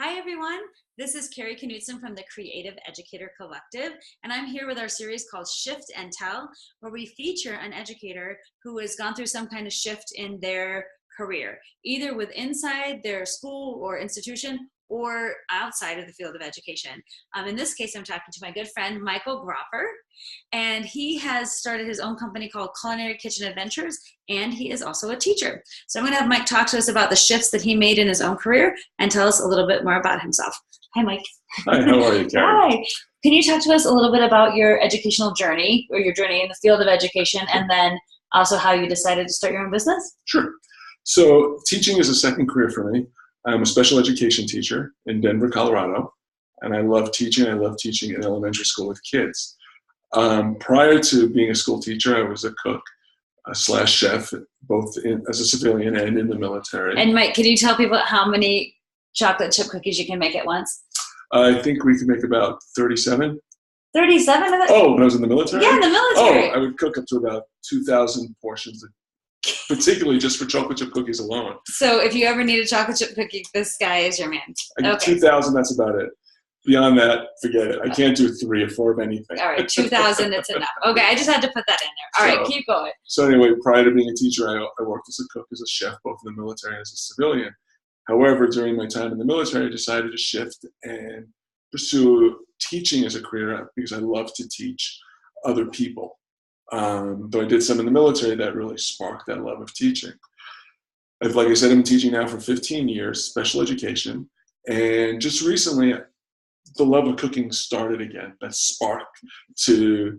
Hi everyone, this is Carrie Knutson from the Creative Educator Collective, and I'm here with our series called Shift and Tell, where we feature an educator who has gone through some kind of shift in their career, either with inside their school or institution or outside of the field of education. In this case, I'm talking to my good friend, Michael Gropper, and he has started his own company called Culinary Kitchen Adventures, and he is also a teacher. So I'm going to have Mike talk to us about the shifts that he made in his own career and tell us a little bit more about himself. Hi, Mike. Hi, how are you, Karen? Hi. Can you talk to us a little bit about your educational journey or your journey in the field of education, and then also how you decided to start your own business? Sure. So teaching is a second career for me. I'm a special education teacher in Denver, Colorado, and I love teaching. I love teaching in elementary school with kids. Prior to being a school teacher, I was a cook / chef, both as a civilian and in the military. And Mike, can you tell people how many chocolate chip cookies you can make at once? I think we could make about 37. 37 of it? Oh, when I was in the military? Yeah, in the military. Oh, I would cook up to about 2,000 portions, particularly just for chocolate chip cookies alone. So if you ever need a chocolate chip cookie, this guy is your man. I get 2,000, that's about it. Beyond that, forget it. I can't do 3 or 4 of anything. All right, 2,000, it's enough. Okay, I just had to put that in there. All right, keep going. So anyway, prior to being a teacher, I worked as a cook, as a chef, both in the military and as a civilian. However, during my time in the military, I decided to shift and pursue teaching as a career because I love to teach other people. Though I did some in the military, that really sparked that love of teaching. Like I said, I'm teaching now for 15 years, special education. And just recently, the love of cooking started again. That spark to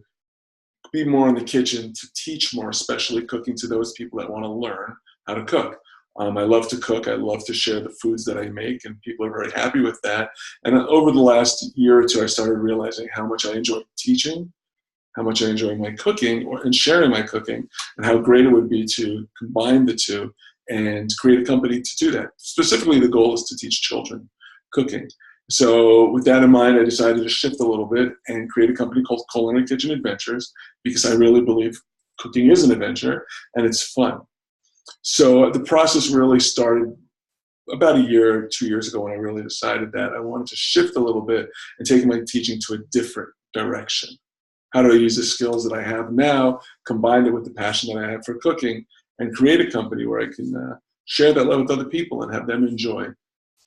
be more in the kitchen, to teach more, especially cooking to those people that want to learn how to cook. I love to cook. I love to share the foods that I make, and people are very happy with that. And over the last year or two, I started realizing how much I enjoy teaching, how much I enjoy my cooking and sharing my cooking, and how great it would be to combine the two and create a company to do that. Specifically, the goal is to teach children cooking. So with that in mind, I decided to shift a little bit and create a company called Culinary Kitchen Adventures, because I really believe cooking is an adventure and it's fun. So the process really started about 1 year, 2 years ago, when I really decided that I wanted to shift a little bit and take my teaching to a different direction. How do I use the skills that I have now, combine it with the passion that I have for cooking, and create a company where I can share that love with other people and have them enjoy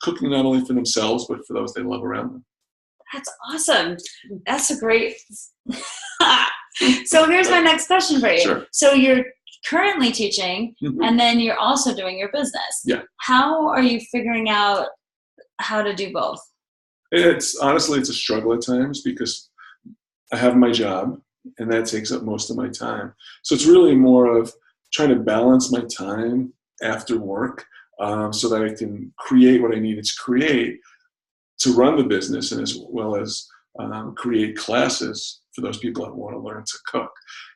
cooking not only for themselves, but for those they love around them. That's awesome. That's a great... So here's my next question for you. Sure. So you're currently teaching, and then you're also doing your business. Yeah. How are you figuring out how to do both? Honestly, it's a struggle at times because I have my job, and that takes up most of my time. So it's really more of trying to balance my time after work so that I can create what I needed to create to run the business, and as well as create classes for those people that want to learn to cook.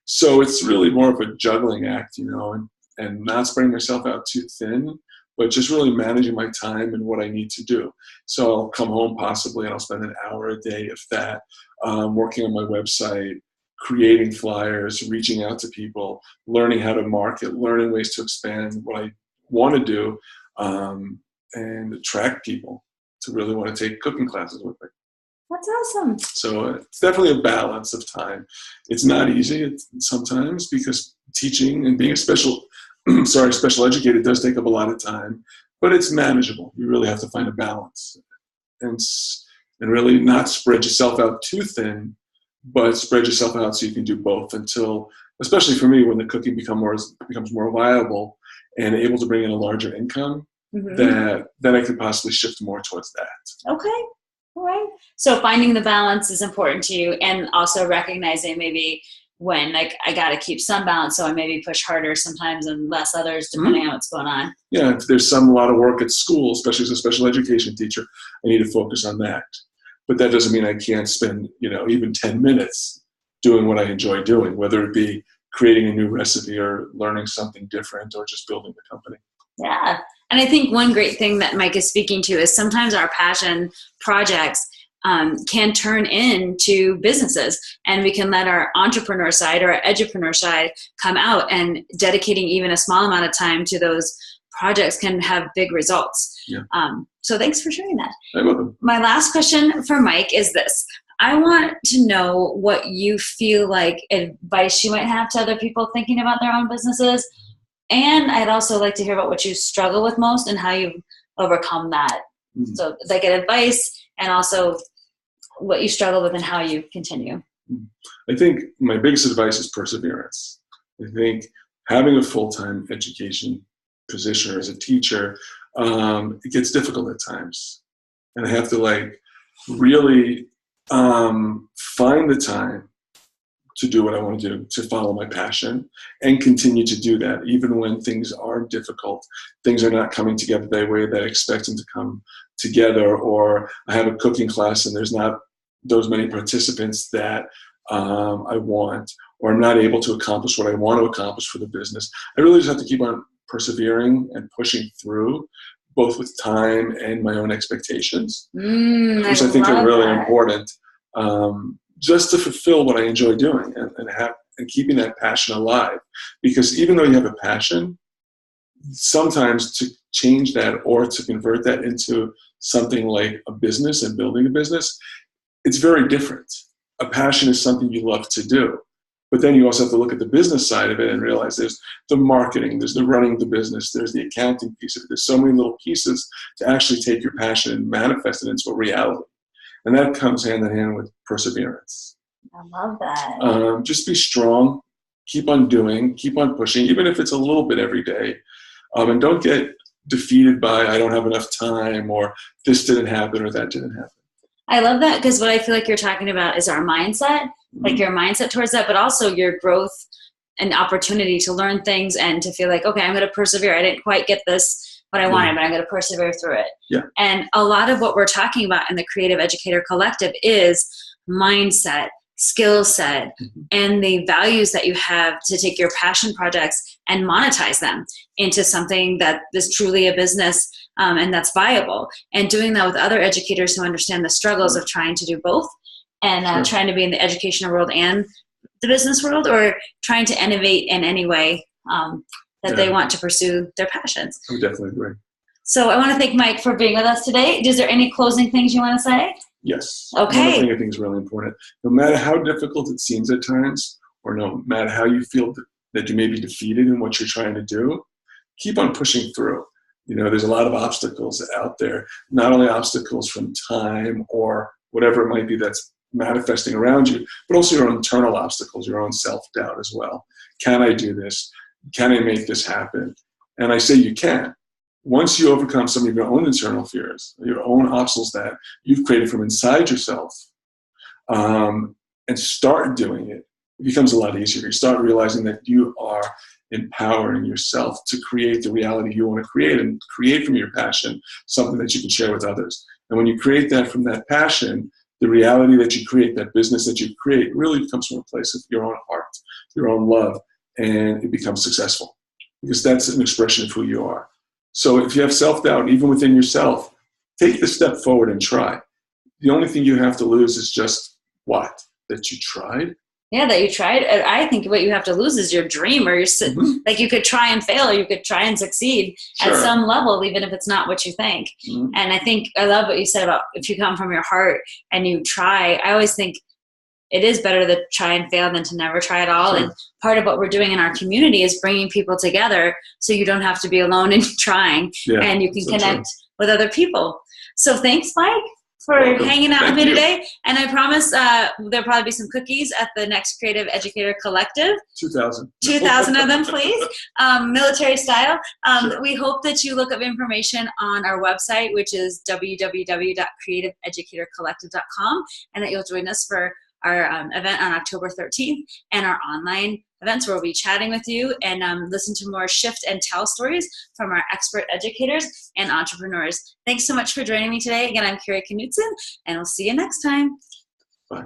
So it's really more of a juggling act, and not spreading myself out too thin, but just really managing my time and what I need to do. So I'll come home possibly and I'll spend an hour a day, if that, working on my website, creating flyers, reaching out to people, learning how to market, learning ways to expand what I want to do, and attract people to really want to take cooking classes with me. That's awesome. So it's definitely a balance of time. It's not easy sometimes because teaching and being a special educator does take up a lot of time, but it's manageable. You really have to find a balance and really not spread yourself out too thin, but spread yourself out so you can do both until, especially for me, when the cooking becomes more viable and able to bring in a larger income, that I could possibly shift more towards that. Okay. All right. So finding the balance is important to you, and also recognizing maybe when, like, I got to keep some balance, so I maybe push harder sometimes and less others, depending on what's going on. Yeah, if there's a lot of work at school, especially as a special education teacher, I need to focus on that. But that doesn't mean I can't spend, even 10 minutes doing what I enjoy doing, whether it be creating a new recipe or learning something different or just building the company. Yeah. And I think one great thing that Mike is speaking to is sometimes our passion projects can turn into businesses, and we can let our entrepreneur side or our edupreneur side come out, and dedicating even a small amount of time to those projects can have big results. Yeah. So thanks for sharing that. You're welcome. My last question for Mike is this. I want to know what you feel like advice you might have to other people thinking about their own businesses. And I'd also like to hear about what you struggle with most and how you've overcome that. Mm-hmm. So like an advice and also what you struggle with and how you continue. I think my biggest advice is perseverance. I think having a full-time education position or as a teacher, it gets difficult at times. And I have to really find the time to do what I want to do, to follow my passion and continue to do that. Even when things are difficult, things are not coming together the way that I expect them to come together, or I have a cooking class and there's not those many participants that I want, or I'm not able to accomplish what I want to accomplish for the business. I really just have to keep on persevering and pushing through, both with time and my own expectations, which I think are really important, just to fulfill what I enjoy doing and keeping that passion alive. Because even though you have a passion, sometimes to change that or to convert that into something like a business and building a business, it's very different. A passion is something you love to do. But then you also have to look at the business side of it and realize there's the marketing, there's the running of the business, there's the accounting piece of it. There's so many little pieces to actually take your passion and manifest it into a reality. And that comes hand in hand with perseverance. I love that. Just be strong, keep on doing, keep on pushing, even if it's a little bit every day. And don't get defeated by, I don't have enough time, or this didn't happen, or that didn't happen. I love that, because what I feel like you're talking about is our mindset, like your mindset towards that, but also your growth and opportunity to learn things and to feel like, okay, I'm going to persevere. I didn't quite get this what I wanted, but I'm going to persevere through it. Yeah. And a lot of what we're talking about in the Creative Educator Collective is mindset, skill set, and the values that you have to take your passion projects and monetize them into something that is truly a business, and that's viable. And doing that with other educators who understand the struggles of trying to do both and trying to be in the educational world and the business world, or trying to innovate in any way that they want to pursue their passions. I would definitely agree. So I want to thank Mike for being with us today. Is there any closing things you want to say? Yes. Okay. One thing I think is really important. No matter how difficult it seems at times, or no matter how you feel that you may be defeated in what you're trying to do, keep on pushing through. There's a lot of obstacles out there, not only obstacles from time or whatever it might be that's manifesting around you, but also your own internal obstacles, your own self-doubt as well. Can I do this? Can I make this happen? And I say you can. Once you overcome some of your own internal fears, your own obstacles that you've created from inside yourself, and start doing it, it becomes a lot easier. You start realizing that you are empowering yourself to create the reality you want to create, and create from your passion something that you can share with others. And when you create that from that passion, the reality that you create, that business that you create, really comes from a place of your own heart, your own love, and it becomes successful, because that's an expression of who you are. So if you have self-doubt, even within yourself, take the step forward and try. The only thing you have to lose is just what? That you tried? Yeah, that you tried. I think what you have to lose is your dream, or like you could try and fail, or you could try and succeed at some level, even if it's not what you think. And I think I love what you said about if you come from your heart and you try. I always think it is better to try and fail than to never try at all. And part of what we're doing in our community is bringing people together so you don't have to be alone in trying, and you can connect with other people. So thanks, Mike, for hanging out with me today. And I promise there'll probably be some cookies at the next Creative Educator Collective. 2,000 of them, please. Military style. We hope that you look up information on our website, which is www.creativeeducatorcollective.com, and that you'll join us for our event on October 13th and our online events where we'll be chatting with you and listen to more shift and tell stories from our expert educators and entrepreneurs. Thanks so much for joining me today. Again, I'm Carrie Knutson, and we'll see you next time. Bye.